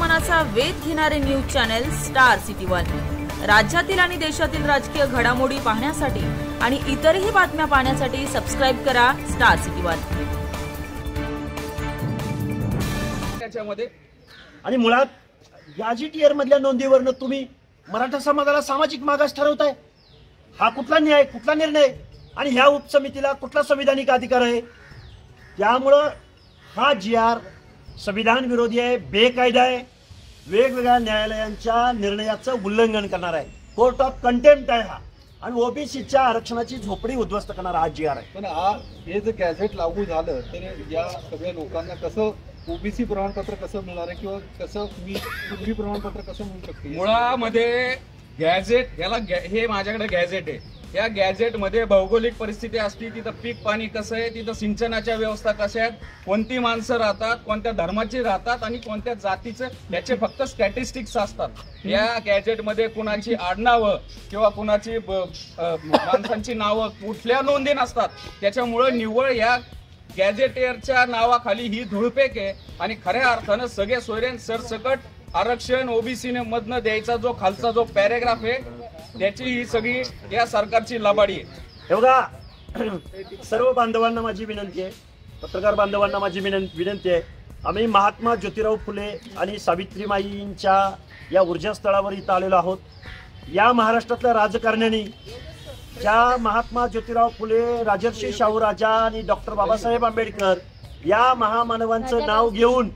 मनाचा वेध घेणारे news channel star city one. राज्यातील आणि देशातील राजकीय घडामोडी पाहण्यासाठी आणि इतरही बातम्या पाहण्यासाठी सबस्क्राइब करा स्टार सिटी वन। त्याच्यामध्ये आणि मुळात गॅजेटियर मधल्या नोंदीवरनं तुम्ही मराठा समाजाला सामाजिक मागास ठरवताय। हा कुठला न्याय, कुठला निर्णय आणि ह्या उपसमितीला कुठला संविधानिक अधिकार आहे? त्यामुळं हा GR संविधान विरोधी आहे, बेकायदा आहे, वेगवेगळ्या न्यायालयांच्या निर्णयाचं उल्लंघन करणार आहे, कोर्ट ऑफ कंटेम्प्ट आहे हा, आणि ओबीसीच्या आरक्षणाची झोपडी उद्ध्वस्त करणारा हा GR आहे। पण हे जर गॅझेट लागू झालं तर या सगळ्या लोकांना कसं ओबीसी प्रमाणपत्र कसं मिळणार आहे किंवा कसं मी पूर्वी प्रमाणपत्र कसं मिळू शकते? मुळामध्ये गॅझेट याला हे माझ्याकडे गॅझेट आहे। या गॅझेट मध्ये भौगोलिक परिस्थिती असते, तिथं पीक पाणी कसं आहे, तिथं सिंचनाच्या व्यवस्था कशा आहेत, कोणती माणसं राहतात, कोणत्या धर्माची राहतात आणि कोणत्या जातीचं, याचे फक्त स्टॅटिस्टिक्स असतात। या गॅझेट मध्ये कुणाची आडनावं किंवा कुणाची माणसांची नावं कुठल्या नोंदी नसतात। त्याच्यामुळे निव्वळ या गॅझेटियरच्या नावाखाली ही धुळपेक आहे आणि खऱ्या अर्थानं सगळे सोयरे सरसकट आरक्षण ओबीसी मधनं द्यायचा जो खालचा जो पॅरेग्राफ आहे त्याची ही सगळी या सरकारची लबाडी आहे। हे बघा, सर्व बांधवांना माझी विनंती आहे, पत्रकार बांधवांना माझी विनंती आहे, आम्ही महात्मा ज्योतिराव फुले आणि सावित्रीमाईंच्या या ऊर्जास्थळावर इथं आलेलो आहोत। या महाराष्ट्रातल्या राजकारण्यांनी ज्या महात्मा ज्योतिराव फुले, राजर्षी शाहू राजा आणि डॉक्टर बाबासाहेब आंबेडकर या महामानवांचं नाव घेऊन